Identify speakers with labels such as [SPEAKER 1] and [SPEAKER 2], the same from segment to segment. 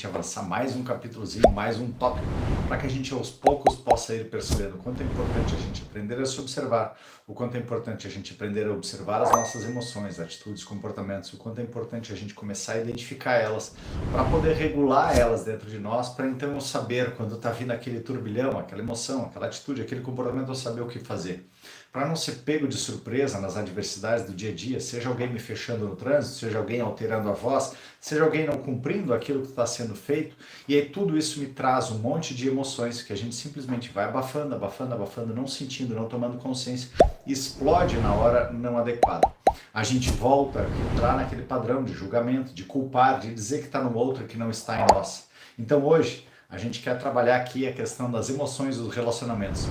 [SPEAKER 1] avançar mais um capítulozinho, mais um tópico, para que a gente aos poucos possa ir percebendo o quanto é importante a gente aprender a se observar, o quanto é importante a gente aprender a observar as nossas emoções, atitudes, comportamentos, o quanto é importante a gente começar a identificar elas, para poder regular elas dentro de nós, para então eu saber quando está vindo aquele turbilhão, aquela emoção, aquela atitude, aquele comportamento, eu saber o que fazer. Para não ser pego de surpresa nas adversidades do dia a dia, seja alguém me fechando no trânsito, seja alguém alterando a voz, seja alguém não cumprindo aquilo que está sendo feito, e aí tudo isso me traz um monte de emoções que a gente simplesmente vai abafando, abafando, abafando, não sentindo, não tomando consciência, e explode na hora não adequada. A gente volta a entrar naquele padrão de julgamento, de culpar, de dizer que está no outro que não está em nós. Então hoje, a gente quer trabalhar aqui a questão das emoções e dos relacionamentos.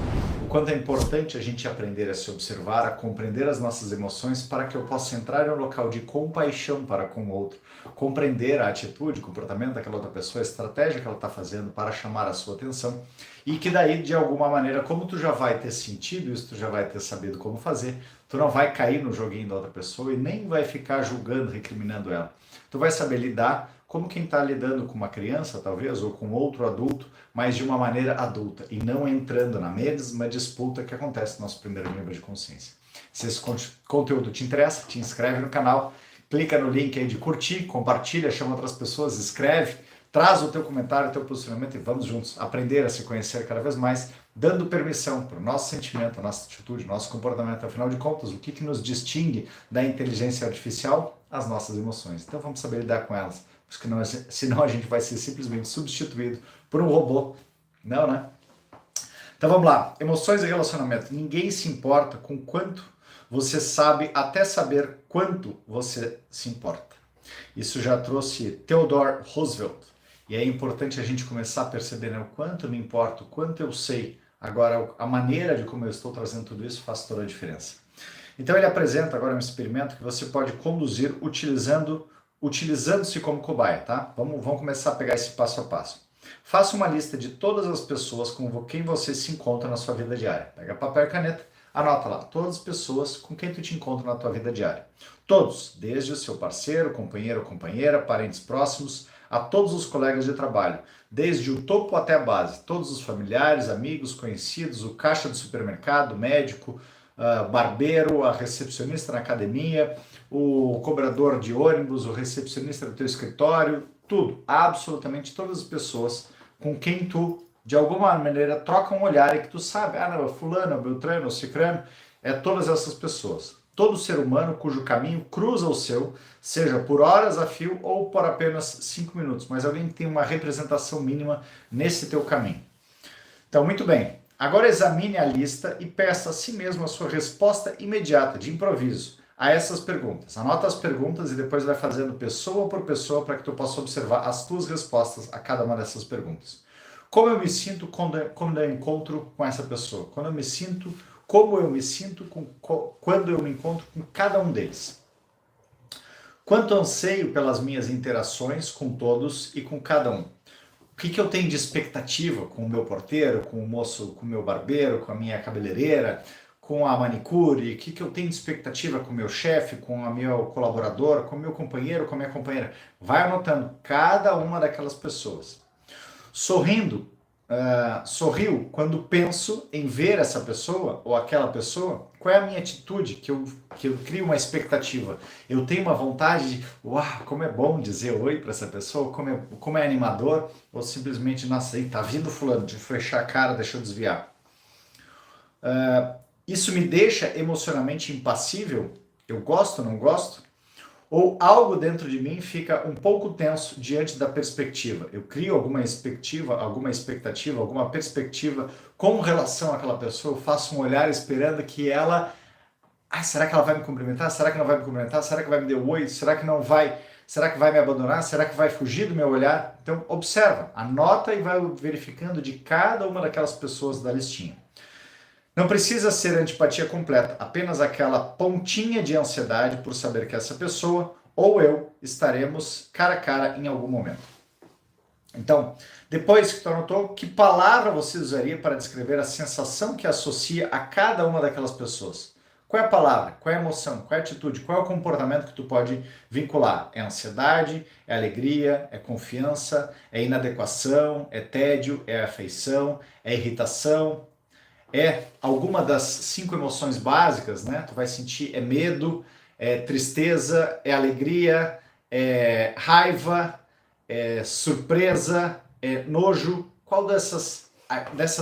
[SPEAKER 1] O quanto é importante a gente aprender a se observar, a compreender as nossas emoções para que eu possa entrar em um local de compaixão para com o outro, compreender a atitude, o comportamento daquela outra pessoa, a estratégia que ela está fazendo para chamar a sua atenção e que daí, de alguma maneira, como tu já vai ter sentido isso, tu já vai ter sabido como fazer, tu não vai cair no joguinho da outra pessoa e nem vai ficar julgando, recriminando ela. Tu vai saber lidar como quem está lidando com uma criança, talvez, ou com outro adulto, mas de uma maneira adulta, e não entrando na mesma disputa que acontece no nosso primeiro nível de consciência. Se esse conteúdo te interessa, te inscreve no canal, clica no link aí de curtir, compartilha, chama outras pessoas, escreve, traz o teu comentário, o teu posicionamento e vamos juntos aprender a se conhecer cada vez mais, dando permissão para o nosso sentimento, a nossa atitude, nosso comportamento. Afinal de contas, o que nos distingue da inteligência artificial? As nossas emoções. Então vamos saber lidar com elas, porque senão a gente vai ser simplesmente substituído por um robô. Não, né? Então vamos lá. Emoções e relacionamento. Ninguém se importa com quanto você sabe, até saber quanto você se importa. Isso já trouxe Theodore Roosevelt. E é importante a gente começar a perceber, né, o quanto eu me importo, o quanto eu sei. Agora, a maneira de como eu estou trazendo tudo isso faz toda a diferença. Então ele apresenta agora um experimento que você pode conduzir utilizando-se como cobaia, tá? Vamos começar a pegar esse passo a passo. Faça uma lista de todas as pessoas com quem você se encontra na sua vida diária. Pega papel e caneta, anota lá todas as pessoas com quem tu te encontra na tua vida diária. Todos, desde o seu parceiro, companheiro ou companheira, parentes próximos, a todos os colegas de trabalho, desde o topo até a base, todos os familiares, amigos, conhecidos, o caixa do supermercado, o médico, barbeiro, a recepcionista na academia, o cobrador de ônibus, o recepcionista do teu escritório, tudo, absolutamente todas as pessoas com quem tu, de alguma maneira, troca um olhar e que tu sabe, não, fulano, beltrano, cicrano, é todas essas pessoas. Todo ser humano cujo caminho cruza o seu, seja por horas a fio ou por apenas 5 minutos, mas alguém que tem uma representação mínima nesse teu caminho. Então, muito bem. Agora examine a lista e peça a si mesmo a sua resposta imediata, de improviso, a essas perguntas. Anota as perguntas e depois vai fazendo pessoa por pessoa para que tu possa observar as tuas respostas a cada uma dessas perguntas. Como eu me sinto quando eu encontro com essa pessoa? Como eu me sinto quando eu me encontro com cada um deles? Quanto anseio pelas minhas interações com todos e com cada um? O que eu tenho de expectativa com o meu porteiro, com o moço, com o meu barbeiro, com a minha cabeleireira, com a manicure? O que eu tenho de expectativa com o meu chefe, com o meu colaborador, com o meu companheiro, com a minha companheira? Vai anotando cada uma daquelas pessoas. Sorriu quando penso em ver essa pessoa ou aquela pessoa? Qual é a minha atitude que eu crio uma expectativa? Eu tenho uma vontade de, uau, como é bom dizer oi para essa pessoa, como é animador, ou simplesmente, nossa, aí tá vindo fulano, de fechar a cara, deixa eu desviar. Isso me deixa emocionalmente impassível? Eu gosto, não gosto? Ou algo dentro de mim fica um pouco tenso diante da perspectiva? Eu crio alguma expectativa, alguma perspectiva com relação àquela pessoa, eu faço um olhar esperando que ela... será que ela vai me cumprimentar? Será que não vai me cumprimentar? Será que vai me dar um oi? Será que não vai? Será que vai me abandonar? Será que vai fugir do meu olhar? Então, observa, anota e vai verificando de cada uma daquelas pessoas da listinha. Não precisa ser antipatia completa, apenas aquela pontinha de ansiedade por saber que essa pessoa ou eu estaremos cara a cara em algum momento. Então, depois que tu anotou, que palavra você usaria para descrever a sensação que associa a cada uma daquelas pessoas? Qual é a palavra? Qual é a emoção? Qual é a atitude? Qual é o comportamento que tu pode vincular? É ansiedade? É alegria? É confiança? É inadequação? É tédio? É afeição? É irritação? É alguma das 5 emoções básicas, né? Tu vai sentir é medo, é tristeza, é alegria, é raiva, é surpresa, é nojo. Qual dessas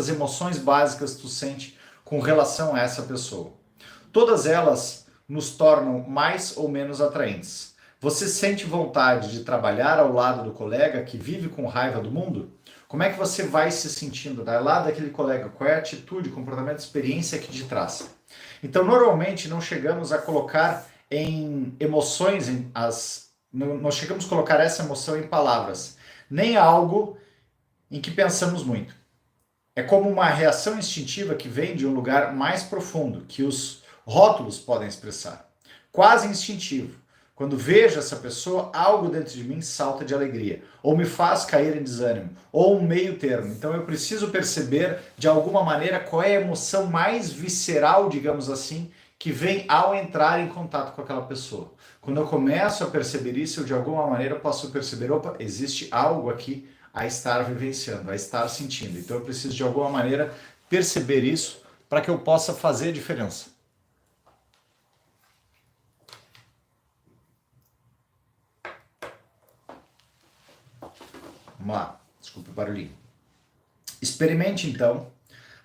[SPEAKER 1] emoções básicas tu sente com relação a essa pessoa? Todas elas nos tornam mais ou menos atraentes. Você sente vontade de trabalhar ao lado do colega que vive com raiva do mundo? Como é que você vai se sentindo ao lado daquele colega? Qual é a atitude, comportamento, experiência que te traz? Então, normalmente, não chegamos a colocar em emoções, não chegamos a colocar essa emoção em palavras, nem algo em que pensamos muito. É como uma reação instintiva que vem de um lugar mais profundo, que os rótulos podem expressar. Quase instintivo. Quando vejo essa pessoa, algo dentro de mim salta de alegria, ou me faz cair em desânimo, ou um meio termo. Então eu preciso perceber, de alguma maneira, qual é a emoção mais visceral, digamos assim, que vem ao entrar em contato com aquela pessoa. Quando eu começo a perceber isso, eu de alguma maneira posso perceber, opa, existe algo aqui a estar vivenciando, a estar sentindo. Então eu preciso de alguma maneira perceber isso para que eu possa fazer a diferença. Vamos lá, desculpe o barulhinho. Experimente então.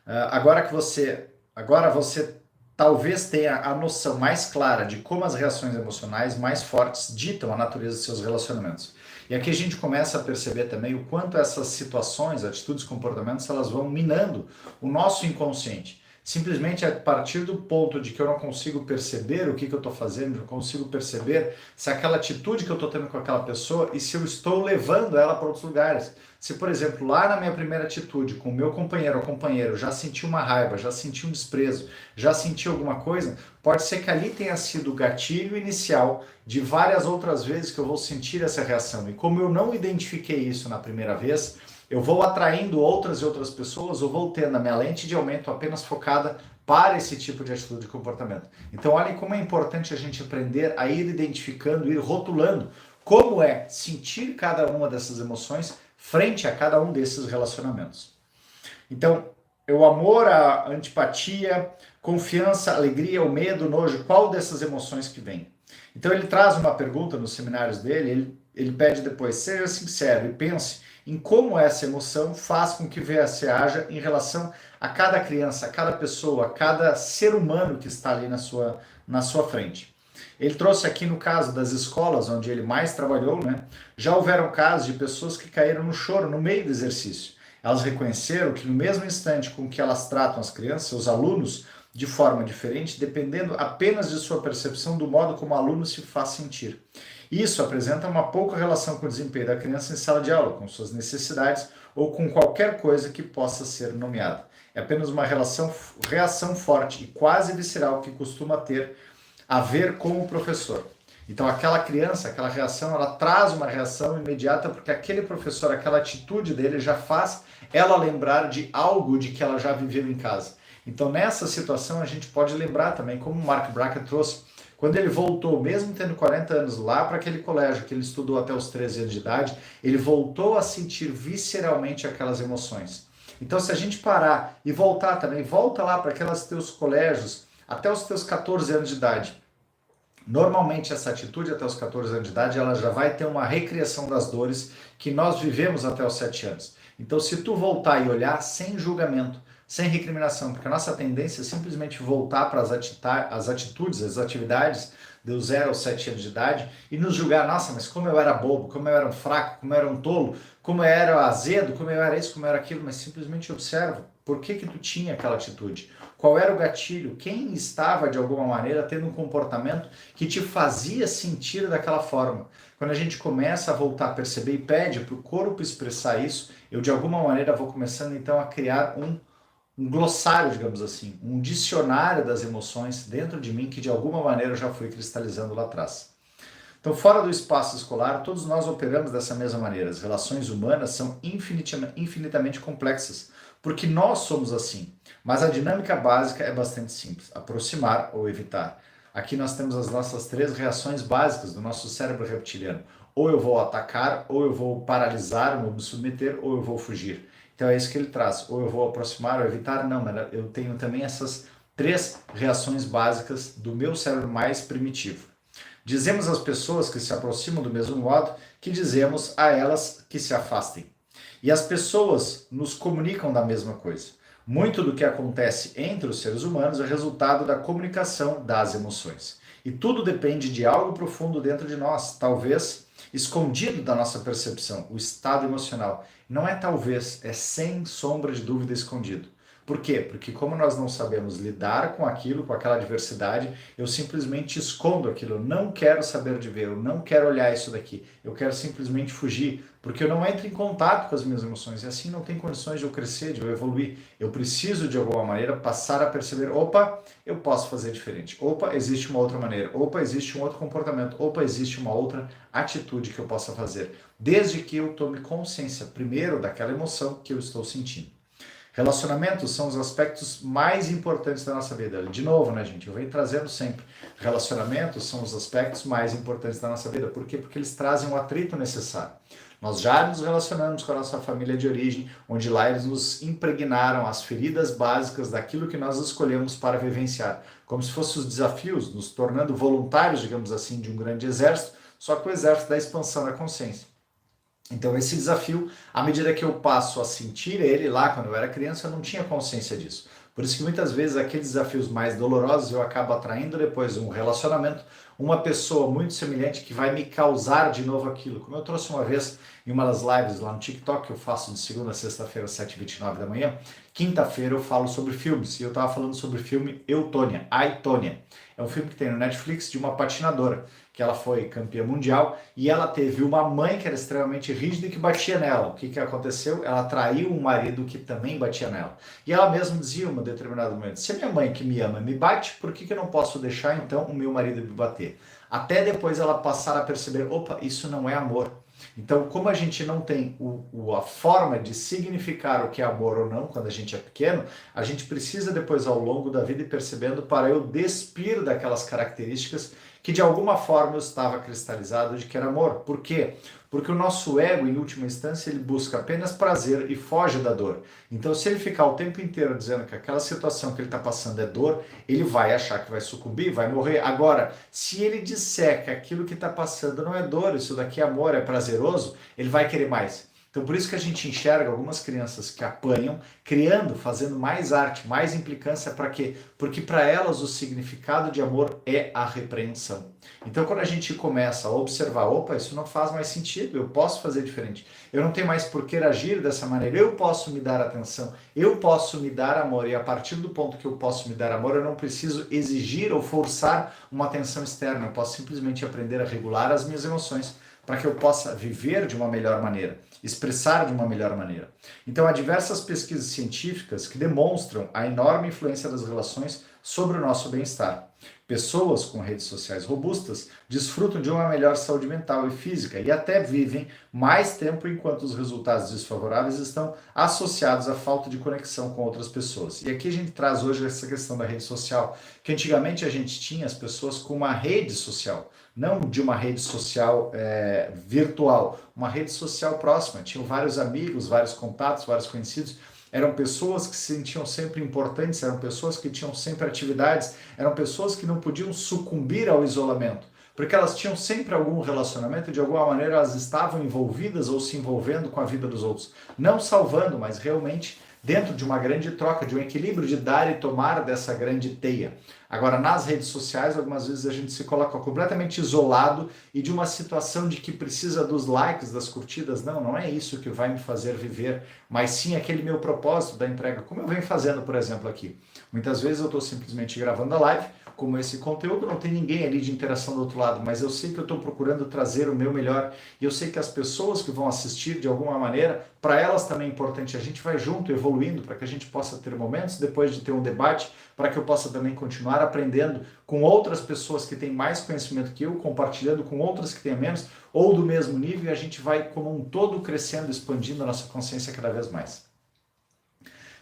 [SPEAKER 1] Agora você talvez tenha a noção mais clara de como as reações emocionais mais fortes ditam a natureza dos seus relacionamentos. E aqui a gente começa a perceber também o quanto essas situações, atitudes, comportamentos, elas vão minando o nosso inconsciente. Simplesmente a partir do ponto de que eu não consigo perceber o que eu estou fazendo, não consigo perceber se aquela atitude que eu estou tendo com aquela pessoa e se eu estou levando ela para outros lugares. Se, por exemplo, lá na minha primeira atitude com o meu companheiro ou companheiro, já senti uma raiva, já senti um desprezo, já senti alguma coisa, pode ser que ali tenha sido o gatilho inicial de várias outras vezes que eu vou sentir essa reação. E como eu não identifiquei isso na primeira vez, eu vou atraindo outras e outras pessoas, ou vou tendo a minha lente de aumento apenas focada para esse tipo de atitude e comportamento. Então, olhem como é importante a gente aprender a ir identificando, ir rotulando como é sentir cada uma dessas emoções frente a cada um desses relacionamentos. Então, o amor, a antipatia, confiança, alegria, o medo, o nojo, qual dessas emoções que vem? Então ele traz uma pergunta nos seminários dele, ele pede depois, seja sincero e pense em como essa emoção faz com que você haja em relação a cada criança, a cada pessoa, a cada ser humano que está ali na sua frente. Ele trouxe aqui no caso das escolas onde ele mais trabalhou, né? Já houveram casos de pessoas que caíram no choro no meio do exercício. Elas reconheceram que no mesmo instante com que elas tratam as crianças, os alunos, de forma diferente, dependendo apenas de sua percepção do modo como o aluno se faz sentir. Isso apresenta uma pouca relação com o desempenho da criança em sala de aula, com suas necessidades ou com qualquer coisa que possa ser nomeada. É apenas uma reação forte e quase visceral que costuma ter a ver com o professor. Então aquela criança, aquela reação, ela traz uma reação imediata porque aquele professor, aquela atitude dele já faz ela lembrar de algo de que ela já viveu em casa. Então nessa situação a gente pode lembrar também, como o Mark Brackett trouxe, quando ele voltou, mesmo tendo 40 anos, lá para aquele colégio que ele estudou até os 13 anos de idade, ele voltou a sentir visceralmente aquelas emoções. Então se a gente parar e voltar também, volta lá para aqueles teus colégios, até os teus 14 anos de idade. Normalmente essa atitude até os 14 anos de idade, ela já vai ter uma recriação das dores que nós vivemos até os 7 anos. Então se tu voltar e olhar sem julgamento, sem recriminação, porque a nossa tendência é simplesmente voltar para as atitudes, as atividades dos 0 aos 7 anos de idade e nos julgar, nossa, mas como eu era bobo, como eu era um fraco, como eu era um tolo, como eu era azedo, como eu era isso, como eu era aquilo, mas simplesmente observa por que tu tinha aquela atitude. Qual era o gatilho? Quem estava, de alguma maneira, tendo um comportamento que te fazia sentir daquela forma? Quando a gente começa a voltar a perceber e pede para o corpo expressar isso, eu, de alguma maneira, vou começando, então, a criar um glossário, digamos assim, um dicionário das emoções dentro de mim que, de alguma maneira, já fui cristalizando lá atrás. Então, fora do espaço escolar, todos nós operamos dessa mesma maneira. As relações humanas são infinitamente complexas, porque nós somos assim. Mas a dinâmica básica é bastante simples: aproximar ou evitar. Aqui nós temos as nossas 3 reações básicas do nosso cérebro reptiliano. Ou eu vou atacar, ou eu vou paralisar, ou me submeter, ou eu vou fugir. Então é isso que ele traz. Ou eu vou aproximar ou evitar. Não, mas eu tenho também essas 3 reações básicas do meu cérebro mais primitivo. Dizemos às pessoas que se aproximam do mesmo modo que dizemos a elas que se afastem. E as pessoas nos comunicam da mesma coisa. Muito do que acontece entre os seres humanos é resultado da comunicação das emoções. E tudo depende de algo profundo dentro de nós, talvez escondido da nossa percepção, o estado emocional. Não é talvez, é sem sombra de dúvida escondido. Por quê? Porque como nós não sabemos lidar com aquilo, com aquela adversidade, eu simplesmente escondo aquilo. Eu não quero saber de ver, eu não quero olhar isso daqui. Eu quero simplesmente fugir, porque eu não entro em contato com as minhas emoções. E assim não tem condições de eu crescer, de eu evoluir. Eu preciso, de alguma maneira, passar a perceber: opa, eu posso fazer diferente. Opa, existe uma outra maneira. Opa, existe um outro comportamento. Opa, existe uma outra atitude que eu possa fazer. Desde que eu tome consciência, primeiro, daquela emoção que eu estou sentindo. Relacionamentos são os aspectos mais importantes da nossa vida. De novo, né, gente? Eu venho trazendo sempre. Relacionamentos são os aspectos mais importantes da nossa vida. Por quê? Porque eles trazem o atrito necessário. Nós já nos relacionamos com a nossa família de origem, onde lá eles nos impregnaram as feridas básicas daquilo que nós escolhemos para vivenciar. Como se fossem os desafios, nos tornando voluntários, digamos assim, de um grande exército, só que o exército da expansão da consciência. Então esse desafio, à medida que eu passo a sentir ele lá quando eu era criança, eu não tinha consciência disso. Por isso que muitas vezes aqueles desafios mais dolorosos eu acabo atraindo depois um relacionamento, uma pessoa muito semelhante que vai me causar de novo aquilo. Como eu trouxe uma vez em uma das lives lá no TikTok, que eu faço de segunda a sexta-feira, às 7h29 da manhã, quinta-feira eu falo sobre filmes, e eu estava falando sobre o filme Eutônia, a Itônia. É um filme que tem no Netflix de uma patinadora, que ela foi campeã mundial, e ela teve uma mãe que era extremamente rígida e que batia nela. O que aconteceu? Ela traiu um marido que também batia nela. E ela mesma dizia em um determinado momento: se a minha mãe que me ama me bate, por que eu não posso deixar então o meu marido me bater? Até depois ela passar a perceber: opa, isso não é amor. Então, como a gente não tem a forma de significar o que é amor ou não quando a gente é pequeno, a gente precisa depois, ao longo da vida, ir percebendo para eu despir daquelas características que de alguma forma eu estava cristalizado de que era amor. Por quê? Porque o nosso ego, em última instância, ele busca apenas prazer e foge da dor. Então, se ele ficar o tempo inteiro dizendo que aquela situação que ele está passando é dor, ele vai achar que vai sucumbir, vai morrer. Agora, se ele disser que aquilo que está passando não é dor, isso daqui é amor, é prazeroso, ele vai querer mais. Então, por isso que a gente enxerga algumas crianças que apanham, criando, fazendo mais arte, mais implicância. Para quê? Porque para elas o significado de amor é a repreensão. Então, quando a gente começa a observar: opa, isso não faz mais sentido, eu posso fazer diferente, eu não tenho mais por que agir dessa maneira, eu posso me dar atenção, eu posso me dar amor, e a partir do ponto que eu posso me dar amor, eu não preciso exigir ou forçar uma atenção externa, eu posso simplesmente aprender a regular as minhas emoções para que eu possa viver de uma melhor maneira, expressar de uma melhor maneira. Então, há diversas pesquisas científicas que demonstram a enorme influência das relações sobre o nosso bem-estar. Pessoas com redes sociais robustas desfrutam de uma melhor saúde mental e física e até vivem mais tempo, enquanto os resultados desfavoráveis estão associados à falta de conexão com outras pessoas. E aqui a gente traz hoje essa questão da rede social, que antigamente a gente tinha as pessoas com uma rede social, não de uma rede social virtual, uma rede social próxima. Tinham vários amigos, vários contatos, vários conhecidos. Eram pessoas que se sentiam sempre importantes, eram pessoas que tinham sempre atividades, eram pessoas que não podiam sucumbir ao isolamento, porque elas tinham sempre algum relacionamento e de alguma maneira elas estavam envolvidas ou se envolvendo com a vida dos outros. Não salvando, mas realmente dentro de uma grande troca, de um equilíbrio de dar e tomar dessa grande teia. Agora, nas redes sociais, algumas vezes a gente se coloca completamente isolado e de uma situação de que precisa dos likes, das curtidas. Não é isso que vai me fazer viver, mas sim aquele meu propósito da entrega, como eu venho fazendo, por exemplo, aqui. Muitas vezes eu estou simplesmente gravando a live, como esse conteúdo, não tem ninguém ali de interação do outro lado, mas eu sei que eu estou procurando trazer o meu melhor e eu sei que as pessoas que vão assistir de alguma maneira, para elas também é importante, a gente vai junto evoluindo para que a gente possa ter momentos depois de ter um debate, para que eu possa também continuar aprendendo com outras pessoas que têm mais conhecimento que eu, compartilhando com outras que têm menos, ou do mesmo nível, e a gente vai como um todo crescendo, expandindo a nossa consciência cada vez mais.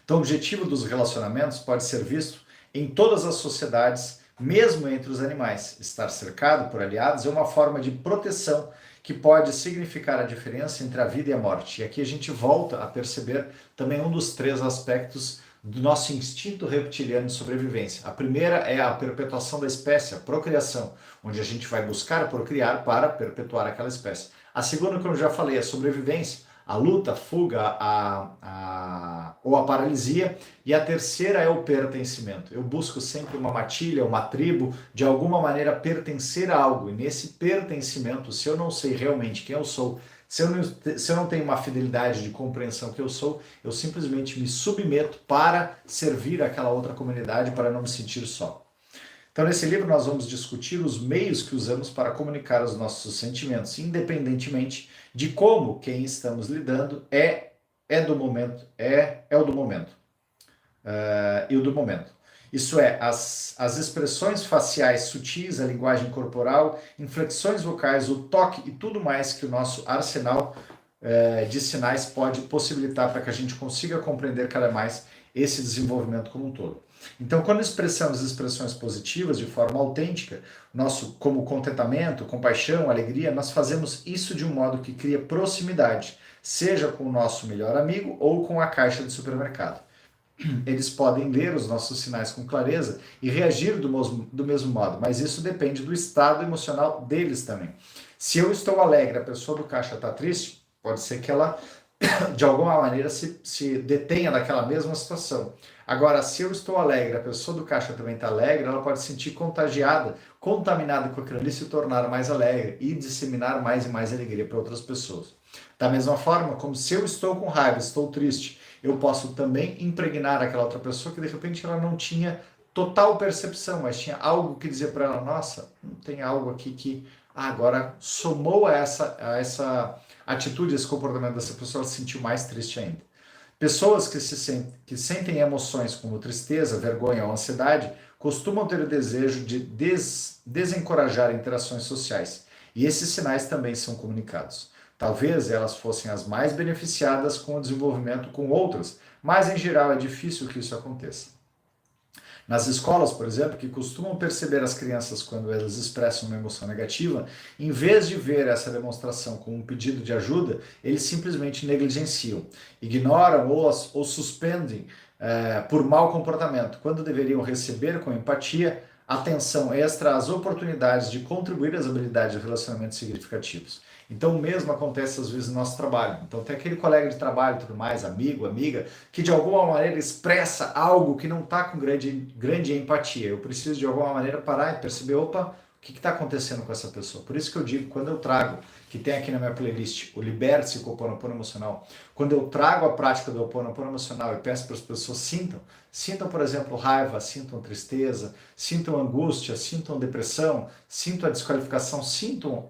[SPEAKER 1] Então, o objetivo dos relacionamentos pode ser visto em todas as sociedades, mesmo entre os animais. Estar cercado por aliados é uma forma de proteção que pode significar a diferença entre a vida e a morte. E aqui a gente volta a perceber também um dos 3 aspectos do nosso instinto reptiliano de sobrevivência. A primeira é a perpetuação da espécie, a procriação, onde a gente vai buscar procriar para perpetuar aquela espécie. A segunda, como eu já falei, é a sobrevivência, a luta, a fuga, ou a paralisia. E a terceira é o pertencimento. Eu busco sempre uma matilha, uma tribo, de alguma maneira pertencer a algo. E nesse pertencimento, se eu não sei realmente quem eu sou, se eu não tenho uma fidelidade de compreensão que eu sou, eu simplesmente me submeto para servir aquela outra comunidade, para não me sentir só. Então, nesse livro, nós vamos discutir os meios que usamos para comunicar os nossos sentimentos, independentemente de como quem estamos lidando é do momento, é o do momento. E o do momento. Isso é, as expressões faciais sutis, a linguagem corporal, inflexões vocais, o toque e tudo mais que o nosso arsenal de sinais pode possibilitar para que a gente consiga compreender cada vez mais esse desenvolvimento como um todo. Então, quando expressamos expressões positivas de forma autêntica, como contentamento, compaixão, alegria, nós fazemos isso de um modo que cria proximidade, seja com o nosso melhor amigo ou com a caixa de supermercado. Eles podem ler os nossos sinais com clareza e reagir do mesmo modo, mas isso depende do estado emocional deles também. Se eu estou alegre, a pessoa do caixa está triste, pode ser que ela, de alguma maneira, se detenha daquela mesma situação. Agora, se eu estou alegre, a pessoa do caixa também está alegre, ela pode se sentir contagiada, contaminada com aquilo ali, se tornar mais alegre e disseminar mais e mais alegria para outras pessoas. Da mesma forma, como se eu estou com raiva, estou triste, eu posso também impregnar aquela outra pessoa que de repente ela não tinha total percepção, mas tinha algo que dizer para ela, nossa, tem algo aqui que agora somou a essa atitude, esse comportamento dessa pessoa, ela se sentiu mais triste ainda. Pessoas que sentem emoções como tristeza, vergonha ou ansiedade costumam ter o desejo de desencorajar interações sociais. E esses sinais também são comunicados. Talvez elas fossem as mais beneficiadas com o desenvolvimento com outras, mas em geral é difícil que isso aconteça. Nas escolas, por exemplo, que costumam perceber as crianças quando elas expressam uma emoção negativa, em vez de ver essa demonstração como um pedido de ajuda, eles simplesmente negligenciam, ignoram ou suspendem por mau comportamento, quando deveriam receber com empatia atenção extra às oportunidades de contribuir às habilidades de relacionamentos significativos. Então, o mesmo acontece às vezes no nosso trabalho. Então, tem aquele colega de trabalho e tudo mais, amigo, amiga, que de alguma maneira expressa algo que não está com grande empatia. Eu preciso de alguma maneira parar e perceber, opa, o que está acontecendo com essa pessoa? Por isso que eu digo, quando eu trago, que tem aqui na minha playlist, o Liberte-se com o Ho'oponopono Emocional, quando eu trago a prática do Ho'oponopono Emocional e peço para as pessoas sintam, por exemplo, raiva, sintam tristeza, sintam angústia, sintam depressão, sintam a desqualificação, sintam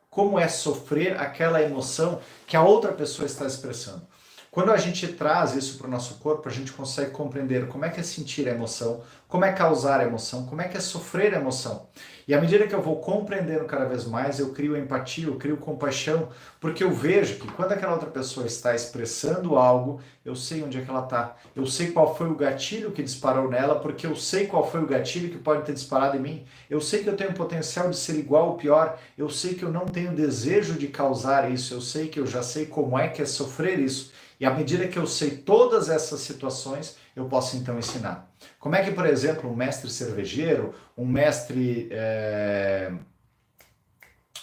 [SPEAKER 1] como é sofrer aquela emoção que a outra pessoa está expressando. Quando a gente traz isso para o nosso corpo, a gente consegue compreender como é que é sentir a emoção, como é causar a emoção, como é que é sofrer a emoção. E à medida que eu vou compreendendo cada vez mais, eu crio empatia, eu crio compaixão, porque eu vejo que quando aquela outra pessoa está expressando algo, eu sei onde é que ela está. Eu sei qual foi o gatilho que disparou nela, porque eu sei qual foi o gatilho que pode ter disparado em mim. Eu sei que eu tenho potencial de ser igual ou pior. Eu sei que eu não tenho desejo de causar isso. Eu sei que eu já sei como é que é sofrer isso. E à medida que eu sei todas essas situações, eu posso então ensinar. Como é que, por exemplo, um mestre cervejeiro, um mestre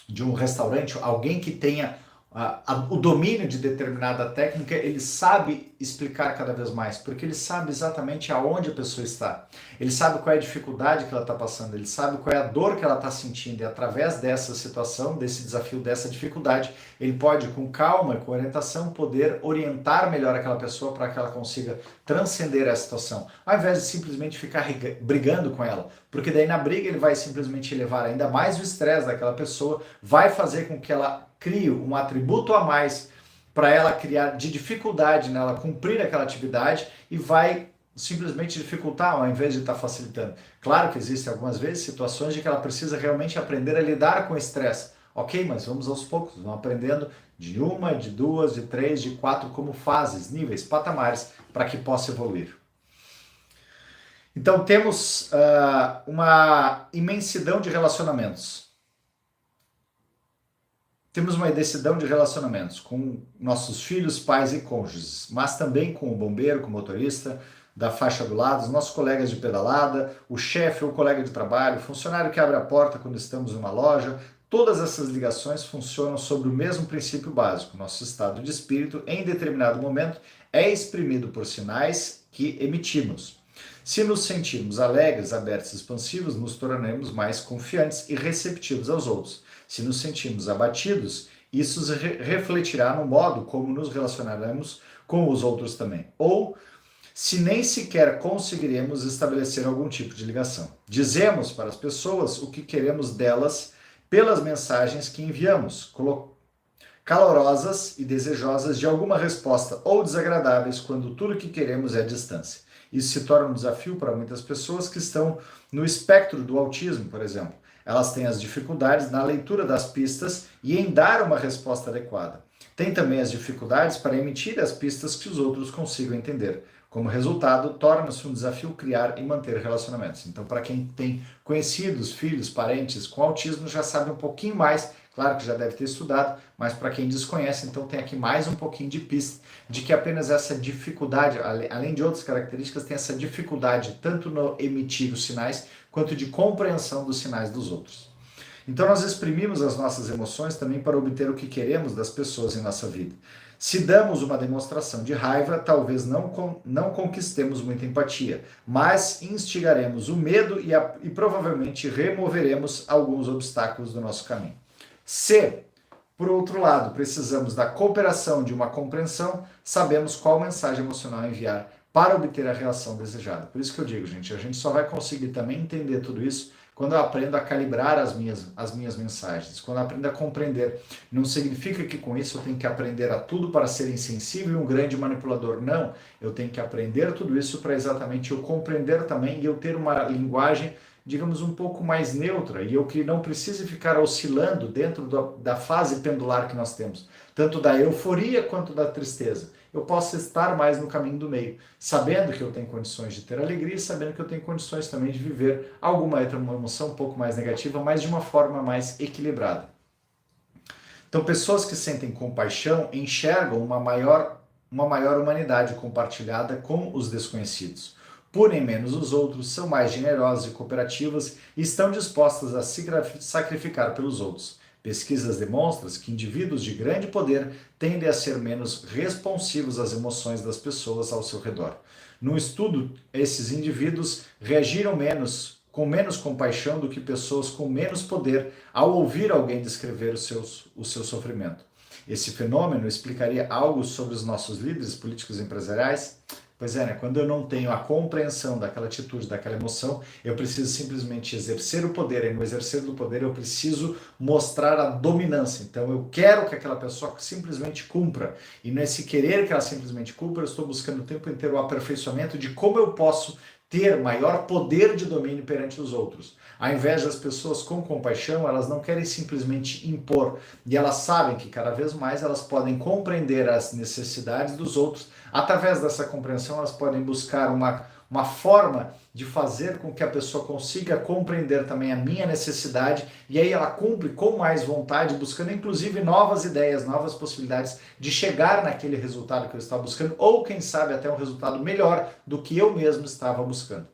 [SPEAKER 1] de um restaurante, alguém que tenha o domínio de determinada técnica, ele sabe explicar cada vez mais, porque ele sabe exatamente aonde a pessoa está. Ele sabe qual é a dificuldade que ela está passando, ele sabe qual é a dor que ela está sentindo, e através dessa situação, desse desafio, dessa dificuldade, ele pode, com calma e com orientação, poder orientar melhor aquela pessoa para que ela consiga transcender essa situação, ao invés de simplesmente ficar brigando com ela, porque daí na briga ele vai simplesmente elevar ainda mais o estresse daquela pessoa, vai fazer com que ela crie um atributo a mais para ela criar de dificuldade nela cumprir aquela atividade e vai simplesmente dificultar ao invés de estar facilitando. Claro que existem algumas vezes situações de que ela precisa realmente aprender a lidar com o estresse. Ok, mas vamos aos poucos, vamos aprendendo de uma, de duas, de três, de quatro, como fases, níveis, patamares, para que possa evoluir. Então temos uma imensidão de relacionamentos. Temos uma imensidão de relacionamentos com nossos filhos, pais e cônjuges, mas também com o bombeiro, com o motorista da faixa do lado, os nossos colegas de pedalada, o chefe ou colega de trabalho, o funcionário que abre a porta quando estamos em uma loja. Todas essas ligações funcionam sobre o mesmo princípio básico. Nosso estado de espírito, em determinado momento, é exprimido por sinais que emitimos. Se nos sentirmos alegres, abertos e expansivos, nos tornaremos mais confiantes e receptivos aos outros. Se nos sentirmos abatidos, isso refletirá no modo como nos relacionaremos com os outros também. Ou se nem sequer conseguiremos estabelecer algum tipo de ligação. Dizemos para as pessoas o que queremos delas pelas mensagens que enviamos, calorosas e desejosas de alguma resposta ou desagradáveis quando tudo o que queremos é a distância. Isso se torna um desafio para muitas pessoas que estão no espectro do autismo, por exemplo. Elas têm as dificuldades na leitura das pistas e em dar uma resposta adequada. Tem também as dificuldades para emitir as pistas que os outros consigam entender. Como resultado, torna-se um desafio criar e manter relacionamentos. Então, para quem tem conhecidos, filhos, parentes com autismo, já sabe um pouquinho mais. Claro que já deve ter estudado, mas para quem desconhece, então tem aqui mais um pouquinho de pista de que apenas essa dificuldade, além de outras características, tem essa dificuldade tanto no emitir os sinais, quanto de compreensão dos sinais dos outros. Então nós exprimimos as nossas emoções também para obter o que queremos das pessoas em nossa vida. Se damos uma demonstração de raiva, talvez não conquistemos muita empatia, mas instigaremos o medo e provavelmente removeremos alguns obstáculos do nosso caminho. Se, por outro lado, precisamos da cooperação de uma compreensão, sabemos qual mensagem emocional enviar para obter a reação desejada. Por isso que eu digo, gente, a gente só vai conseguir também entender tudo isso quando eu aprendo a calibrar as minhas mensagens, quando eu aprendo a compreender. Não significa que com isso eu tenho que aprender a tudo para ser insensível e um grande manipulador. Não, eu tenho que aprender tudo isso para exatamente eu compreender também e eu ter uma linguagem, digamos, um pouco mais neutra, e eu que não precise ficar oscilando dentro da fase pendular que nós temos, tanto da euforia quanto da tristeza. Eu posso estar mais no caminho do meio, sabendo que eu tenho condições de ter alegria e sabendo que eu tenho condições também de viver alguma outra emoção um pouco mais negativa, mas de uma forma mais equilibrada. Então, pessoas que sentem compaixão enxergam uma maior humanidade compartilhada com os desconhecidos. Punem menos os outros, são mais generosas e cooperativas e estão dispostas a se sacrificar pelos outros. Pesquisas demonstram que indivíduos de grande poder tendem a ser menos responsivos às emoções das pessoas ao seu redor. No estudo, esses indivíduos reagiram com menos compaixão do que pessoas com menos poder ao ouvir alguém descrever o seu sofrimento. Esse fenômeno explicaria algo sobre os nossos líderes políticos e empresariais? Pois é, né? Quando eu não tenho a compreensão daquela atitude, daquela emoção, eu preciso simplesmente exercer o poder, e no exercer do poder eu preciso mostrar a dominância. Então eu quero que aquela pessoa simplesmente cumpra, e nesse querer que ela simplesmente cumpra, eu estou buscando o tempo inteiro o aperfeiçoamento de como eu posso ter maior poder de domínio perante os outros. Ao invés das pessoas com compaixão, elas não querem simplesmente impor, e elas sabem que cada vez mais elas podem compreender as necessidades dos outros. Através dessa compreensão, elas podem buscar uma forma de fazer com que a pessoa consiga compreender também a minha necessidade, e aí ela cumpre com mais vontade, buscando inclusive novas ideias, novas possibilidades de chegar naquele resultado que eu estava buscando, ou quem sabe até um resultado melhor do que eu mesmo estava buscando.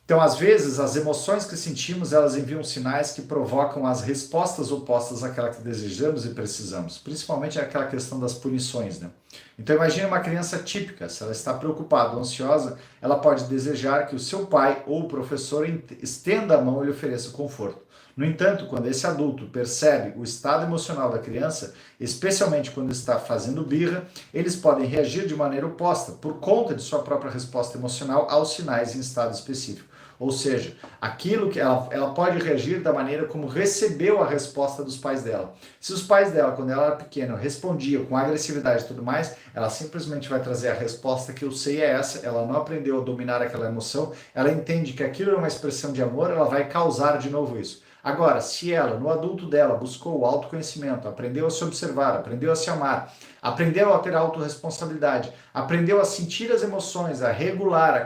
[SPEAKER 1] Então, às vezes, as emoções que sentimos, elas enviam sinais que provocam as respostas opostas àquela que desejamos e precisamos, principalmente aquela questão das punições, né? Então, imagine uma criança típica, se ela está preocupada ou ansiosa, ela pode desejar que o seu pai ou o professor estenda a mão e lhe ofereça conforto. No entanto, quando esse adulto percebe o estado emocional da criança, especialmente quando está fazendo birra, eles podem reagir de maneira oposta, por conta de sua própria resposta emocional aos sinais em estado específico. Ou seja, aquilo que ela pode reagir da maneira como recebeu a resposta dos pais dela. Se os pais dela, quando ela era pequena, respondiam com agressividade e tudo mais, ela simplesmente vai trazer a resposta que eu sei é essa, ela não aprendeu a dominar aquela emoção, ela entende que aquilo é uma expressão de amor, ela vai causar de novo isso. Agora, se ela, no adulto dela, buscou o autoconhecimento, aprendeu a se observar, aprendeu a se amar, aprendeu a ter autorresponsabilidade, aprendeu a sentir as emoções, a regular, a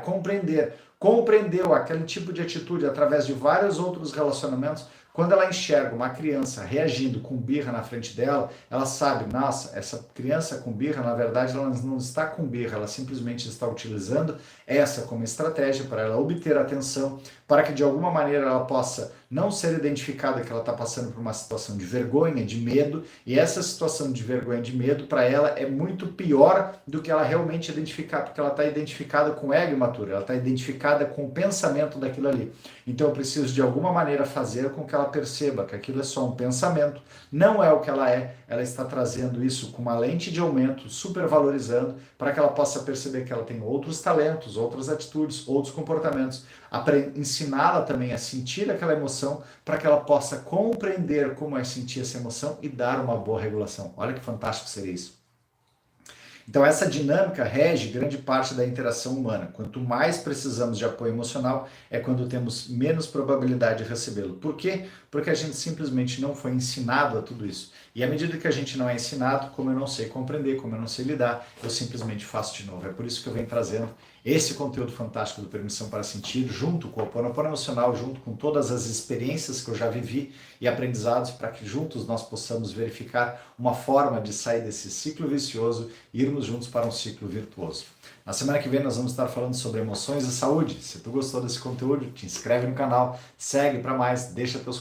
[SPEAKER 1] compreendeu aquele tipo de atitude através de vários outros relacionamentos, quando ela enxerga uma criança reagindo com birra na frente dela, ela sabe, nossa, essa criança com birra, na verdade, ela não está com birra, ela simplesmente está utilizando essa como estratégia para ela obter atenção, para que de alguma maneira ela possa não ser identificada que ela está passando por uma situação de vergonha, de medo, e essa situação de vergonha e de medo para ela é muito pior do que ela realmente identificar, porque ela está identificada com o ego imaturo, ela está identificada com o pensamento daquilo ali. Então eu preciso de alguma maneira fazer com que ela perceba que aquilo é só um pensamento, não é o que ela está trazendo isso com uma lente de aumento, supervalorizando, para que ela possa perceber que ela tem outros talentos, outras atitudes, outros comportamentos, ensiná-la também a sentir aquela emoção, para que ela possa compreender como é sentir essa emoção e dar uma boa regulação. Olha que fantástico seria isso. Então essa dinâmica rege grande parte da interação humana. Quanto mais precisamos de apoio emocional, é quando temos menos probabilidade de recebê-lo. Por quê? Porque a gente simplesmente não foi ensinado a tudo isso. E à medida que a gente não é ensinado, como eu não sei compreender, como eu não sei lidar, eu simplesmente faço de novo. É por isso que eu venho trazendo esse conteúdo fantástico do Permissão para Sentir, junto com o Ho'oponopono Emocional, junto com todas as experiências que eu já vivi e aprendizados, para que juntos nós possamos verificar uma forma de sair desse ciclo vicioso e irmos juntos para um ciclo virtuoso. Na semana que vem nós vamos estar falando sobre emoções e saúde. Se tu gostou desse conteúdo, te inscreve no canal, segue para mais, deixa teus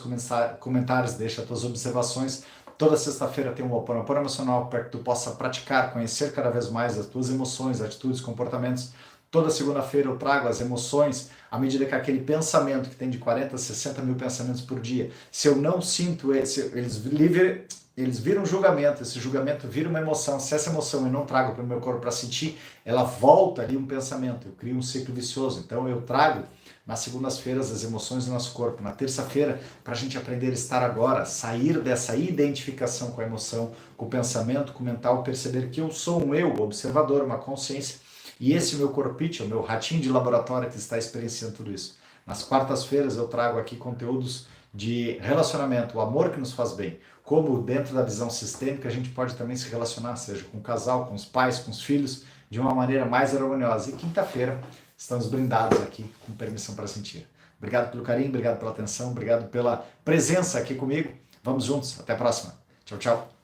[SPEAKER 1] comentários, deixa tuas observações. Toda sexta-feira tem um Ho'oponopono Emocional para que tu possa praticar, conhecer cada vez mais as tuas emoções, atitudes, comportamentos. Toda segunda-feira eu trago as emoções à medida que aquele pensamento que tem de 40 a 60 mil pensamentos por dia, se eu não sinto eles viram um julgamento, esse julgamento vira uma emoção. Se essa emoção eu não trago para o meu corpo para sentir, ela volta ali um pensamento, eu crio um ciclo vicioso. Então eu trago nas segundas-feiras as emoções do nosso corpo, na terça-feira para a gente aprender a estar agora, sair dessa identificação com a emoção, com o pensamento, com o mental, perceber que eu sou um eu, observador, uma consciência, e esse meu corpite, o meu ratinho de laboratório que está experienciando tudo isso. Nas quartas-feiras eu trago aqui conteúdos de relacionamento, o amor que nos faz bem, como dentro da visão sistêmica a gente pode também se relacionar, seja com o casal, com os pais, com os filhos, de uma maneira mais harmoniosa. E quinta-feira estamos brindados aqui com Permissão para Sentir. Obrigado pelo carinho, obrigado pela atenção, obrigado pela presença aqui comigo. Vamos juntos, até a próxima. Tchau, tchau.